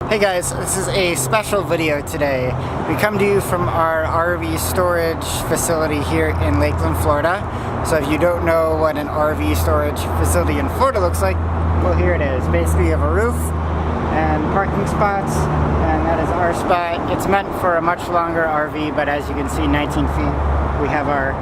Hey guys, this is a special video today. We come to you from our RV storage facility here in Lakeland, Florida. So if you don't know what an RV storage facility in Florida looks like, well, here it is. Basically you have a roof and parking spots, and that is our spot. It's meant for a much longer RV, but as you can see, 19 feet. We have our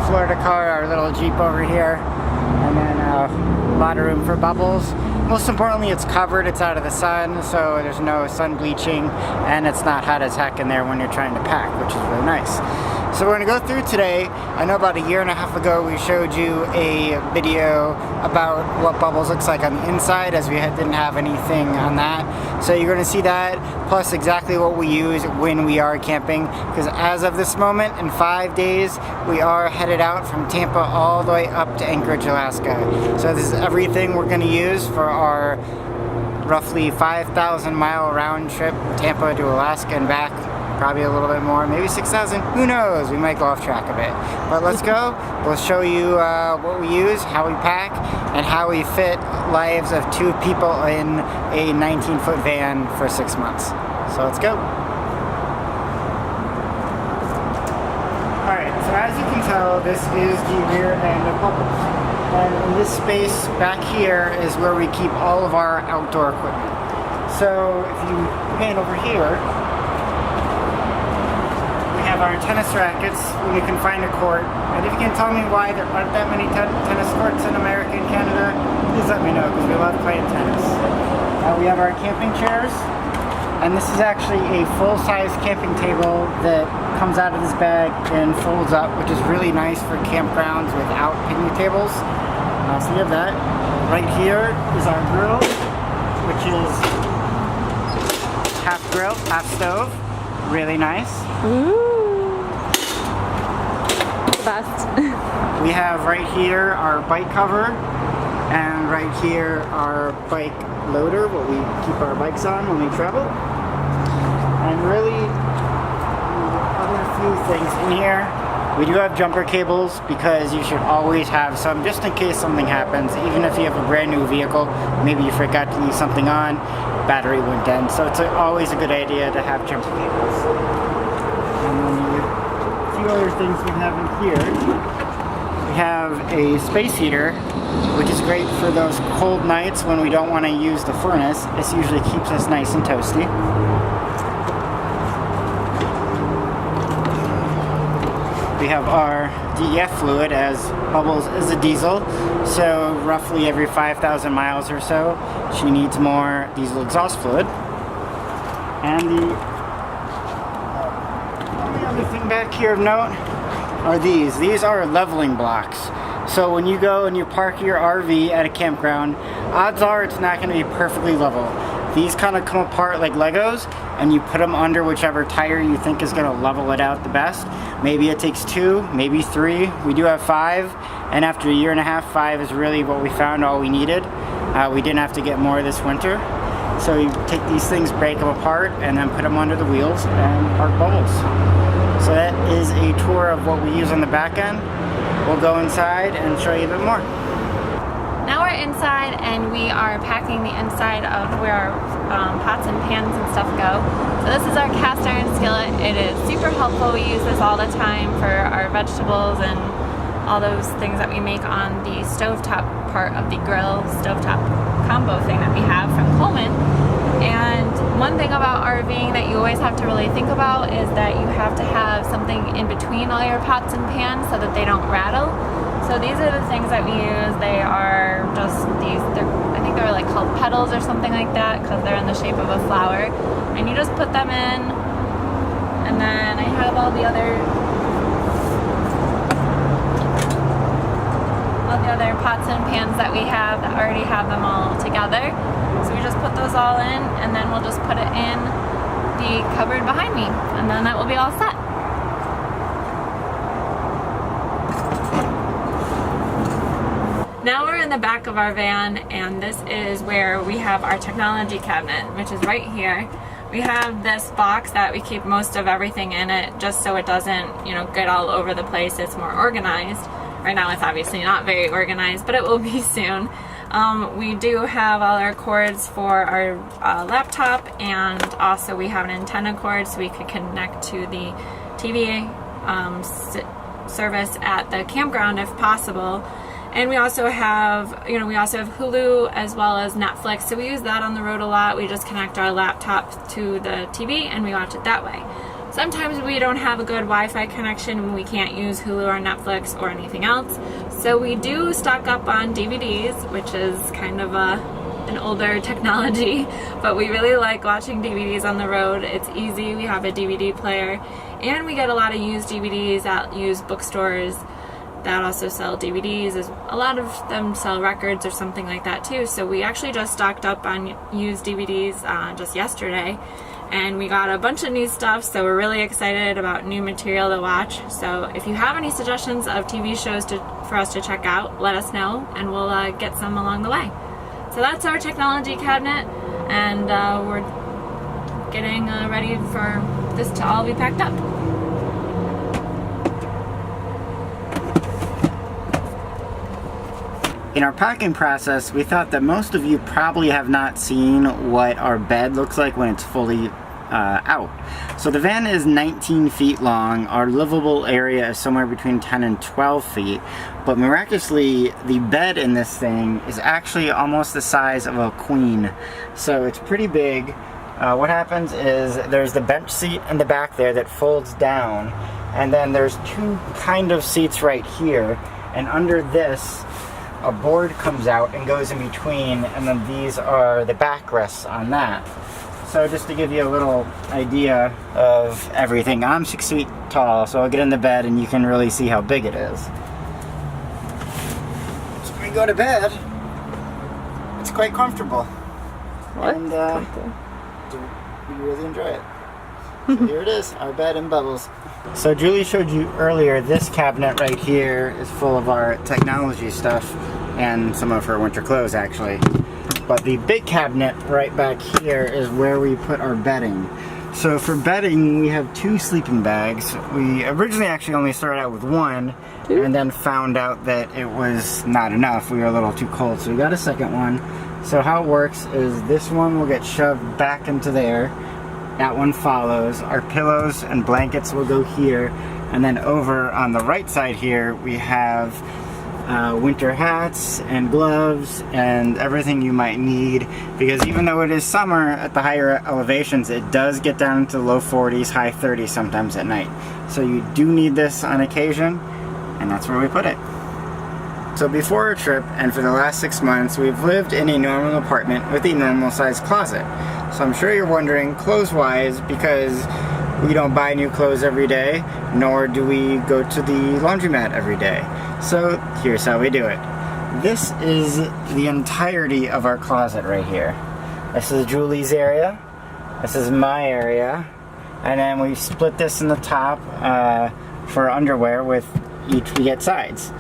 Florida car, our little Jeep over here, and then a lot of room for bubbles. Most importantly, it's covered, it's out of the sun, so there's no sun bleaching, and it's not hot as heck in there when you're trying to pack, which is really nice. So we're going to go through today. I know about a year and a half ago we showed you a video about what bubbles looks like on the inside, as we didn't have anything on that. So you're going to see that, plus exactly what we use when we are camping, because as of this moment, in 5 days, we are headed out from Tampa all the way up to Anchorage, Alaska. So this is everything we're going to use for our roughly 5,000 mile round trip, Tampa to Alaska and back. Probably a little bit more, maybe 6,000, who knows, we might go off track a bit. But let's go, we'll show you what we use, how we pack, and how we fit lives of 2 people in a 19-foot van for 6 months. So let's go. Alright, so as you can tell, this is the rear end of Bubbles. And in this space back here is where we keep all of our outdoor equipment. So if you pan over here, our tennis rackets when you can find a court. And if you can tell me why there aren't that many tennis courts in America and Canada, please let me know, because we love playing tennis. We have our camping chairs, and this is actually a full-size camping table that comes out of this bag and folds up, which is really nice for campgrounds without picnic tables. So we have that. Right here is our grill, which is half grill, half stove. Really nice. Ooh. Best. We have right here our bike cover, and right here our bike loader, what we keep our bikes on when we travel. And really, other few things in here. We do have jumper cables, because you should always have some, just in case something happens. Even if you have a brand new vehicle, maybe you forgot to leave something on, battery went dead. So it's always a good idea to have jumper cables. And then a few other things we have in here. We have a space heater, which is great for those cold nights when we don't want to use the furnace. This usually keeps us nice and toasty. We have our DEF fluid, as Bubbles is a diesel, so roughly every 5,000 miles or so she needs more diesel exhaust fluid. And the only other thing back here of note are these. These are leveling blocks. So when you go and you park your RV at a campground, odds are it's not going to be perfectly level. These kind of come apart like Legos, and you put them under whichever tire you think is going to level it out the best. Maybe it takes 2, maybe 3. We do have 5, and after a year and a half, 5 is really what we found, all we needed. We didn't have to get more this winter. So you take these things, break them apart, and then put them under the wheels and park Bubbles. So that is a tour of what we use on the back end. We'll go inside and show you a bit more. Now we're inside, and we are packing the inside of where our pots and pans and stuff go. So this is our cast iron skillet. It is super helpful. We use this all the time for our vegetables and all those things that we make on the stovetop part of the grill, stovetop combo thing that we have from Coleman. And one thing about RVing that you always have to really think about is that you have to have something in between all your pots and pans so that they don't rattle. So these are the things that we use. They are just these, I think they're like called petals or something like that, because they're in the shape of a flower. And you just put them in, and then I have all the other pots and pans that we have that already have them all together. So we just put those all in, and then we'll just put it in the cupboard behind me, and then that will be all set. Now we're in the back of our van, and this is where we have our technology cabinet, which is right here. We have this box that we keep most of everything in it, just so it doesn't, get all over the place. It's more organized. Right now it's obviously not very organized, but it will be soon. We do have all our cords for our laptop, and also we have an antenna cord so we could connect to the TV service at the campground if possible. And we also have, Hulu as well as Netflix, so we use that on the road a lot. We just connect our laptop to the TV and we watch it that way. Sometimes we don't have a good Wi-Fi connection and we can't use Hulu or Netflix or anything else. So we do stock up on DVDs, which is kind of an older technology, but we really like watching DVDs on the road. It's easy. We have a DVD player, and we get a lot of used DVDs at used bookstores that also sell DVDs. A lot of them sell records or something like that too. So we actually just stocked up on used DVDs just yesterday, and we got a bunch of new stuff, so we're really excited about new material to watch. So if you have any suggestions of TV shows for us to check out, let us know and we'll get some along the way. So that's our technology cabinet, and we're getting ready for this to all be packed up. In our packing process, we thought that most of you probably have not seen what our bed looks like when it's fully out. So the van is 19 feet long. Our livable area is somewhere between 10 and 12 feet. But miraculously, the bed in this thing is actually almost the size of a queen. So it's pretty big. What happens is there's the bench seat in the back there that folds down. And then there's two kind of seats right here. And under this, a board comes out and goes in between, and then these are the backrests on that. So just to give you a little idea of everything, I'm 6 feet tall, so I'll get in the bed and you can really see how big it is. So when we go to bed, it's quite comfortable. What? And we really enjoy it. So here it is, our bed in bubbles. So Julie showed you earlier, this cabinet right here is full of our technology stuff and some of her winter clothes actually. But the big cabinet right back here is where we put our bedding. So for bedding, we have 2 sleeping bags. We originally actually only started out with 1 and then found out that it was not enough. We were a little too cold, so we got a second one. So how it works is this one will get shoved back into there. That one follows. Our pillows and blankets will go here. And then over on the right side here, we have winter hats and gloves and everything you might need, because even though it is summer at the higher elevations, it does get down to low 40s, high 30s sometimes at night. So you do need this on occasion, and that's where we put it. So before our trip and for the last 6 months, we've lived in a normal apartment with a normal sized closet. So I'm sure you're wondering, clothes-wise, because we don't buy new clothes every day, nor do we go to the laundromat every day. So here's how we do it. This is the entirety of our closet right here. This is Julie's area, this is my area, and then we split this in the top for underwear with each we get sides.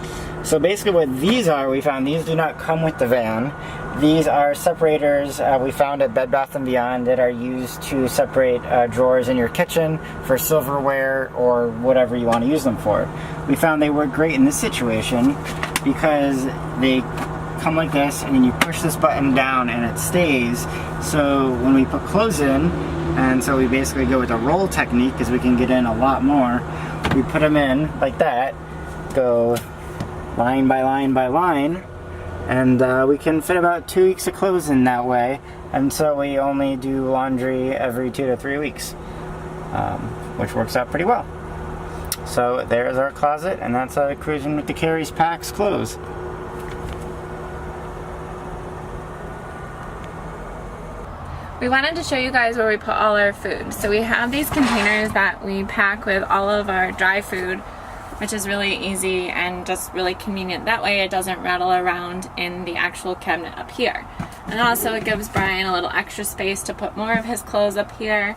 So basically what these are, we found these do not come with the van. These are separators we found at Bed Bath & Beyond that are used to separate drawers in your kitchen for silverware or whatever you want to use them for. We found they work great in this situation because they come like this, and then you push this button down and it stays. So when we put clothes in, and so we basically go with a roll technique because we can get in a lot more, we put them in like that, go line by line by line, and we can fit about 2 weeks of clothes in that way. And so we only do laundry every 2 to 3 weeks, which works out pretty well. So there's our closet, and that's cruising with the Carrie's Packs clothes. We wanted to show you guys where we put all our food. So we have these containers that we pack with all of our dry food, which is really easy and just really convenient. That way it doesn't rattle around in the actual cabinet up here. And also it gives Brian a little extra space to put more of his clothes up here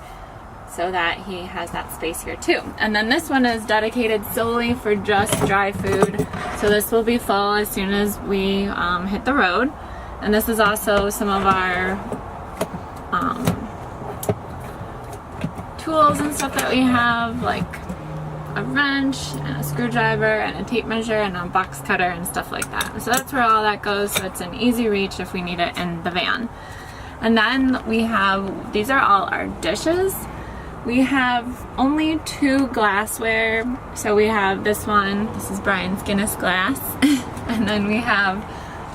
so that he has that space here too. And then this one is dedicated solely for just dry food. So this will be full as soon as we hit the road. And this is also some of our tools and stuff that we have, like a wrench and a screwdriver and a tape measure and a box cutter and stuff like that. So that's where all that goes, so it's an easy reach if we need it in the van. And then we have, these are all our dishes. We have only 2 glassware. So we have this one, this is Bryan's Guinness glass. And then we have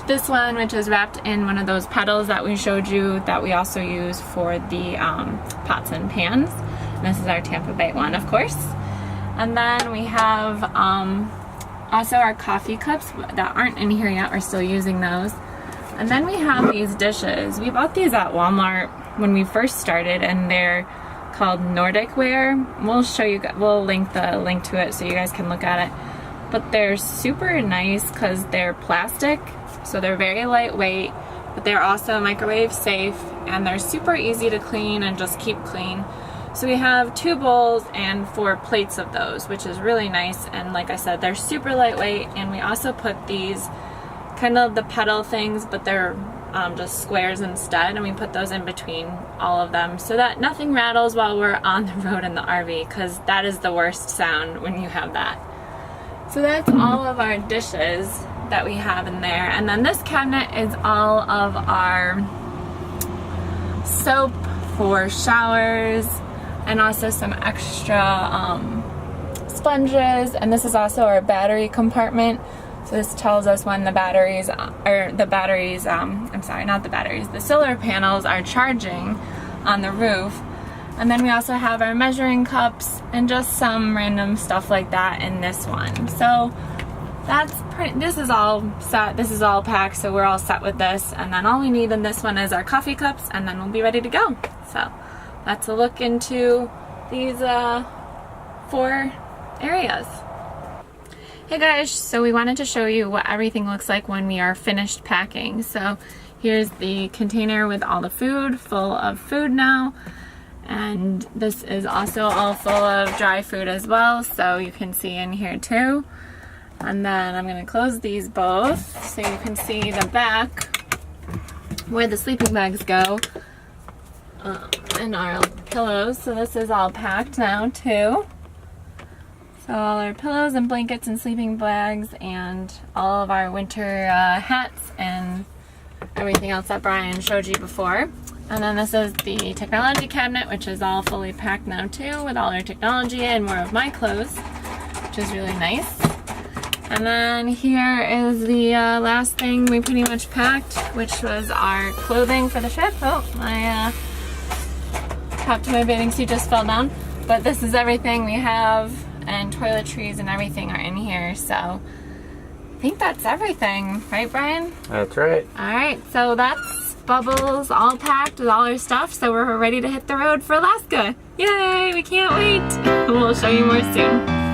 this one, which is wrapped in one of those petals that we showed you that we also use for the pots and pans. And this is our Tampa Bay one, of course. And then we have also our coffee cups that aren't in here yet. We're still using those. And then we have these dishes. We bought these at Walmart when we first started, and they're called Nordic ware. We'll show you, we'll link the link to it so you guys can look at it. But they're super nice because they're plastic, so they're very lightweight, but they're also microwave safe, and they're super easy to clean and just keep clean. So we have 2 bowls and 4 plates of those, which is really nice. And like I said, they're super lightweight. And we also put these kind of the petal things, but they're just squares instead, and we put those in between all of them so that nothing rattles while we're on the road in the RV, because that is the worst sound when you have that. So that's all of our dishes that we have in there. And then this cabinet is all of our soap for showers and also some extra sponges. And this is also our battery compartment. So this tells us when the batteries, the solar panels are charging on the roof. And then we also have our measuring cups and just some random stuff like that in this one. So that's pretty, this is all set, this is all packed, so we're all set with this. And then all we need in this one is our coffee cups, and then we'll be ready to go. So that's a look into these 4 areas. Hey guys, so we wanted to show you what everything looks like when we are finished packing. So here's the container with all the food, full of food now. And this is also all full of dry food as well, so you can see in here too. And then I'm going to close these both so you can see the back where the sleeping bags go and our pillows. So this is all packed now too. So all our pillows and blankets and sleeping bags and all of our winter hats and everything else that Bryan showed you before. And then this is the technology cabinet, which is all fully packed now too, with all our technology and more of my clothes, which is really nice. And then here is the last thing we pretty much packed, which was our clothing for the trip. Oh, my top to my bathing suit just fell down. But this is everything we have, and toiletries and everything are in here. So I think that's everything, right, Bryan? That's right. All right, so that's Bubbles all packed with all our stuff, so we're ready to hit the road for Alaska. Yay, we can't wait. We'll show you more soon.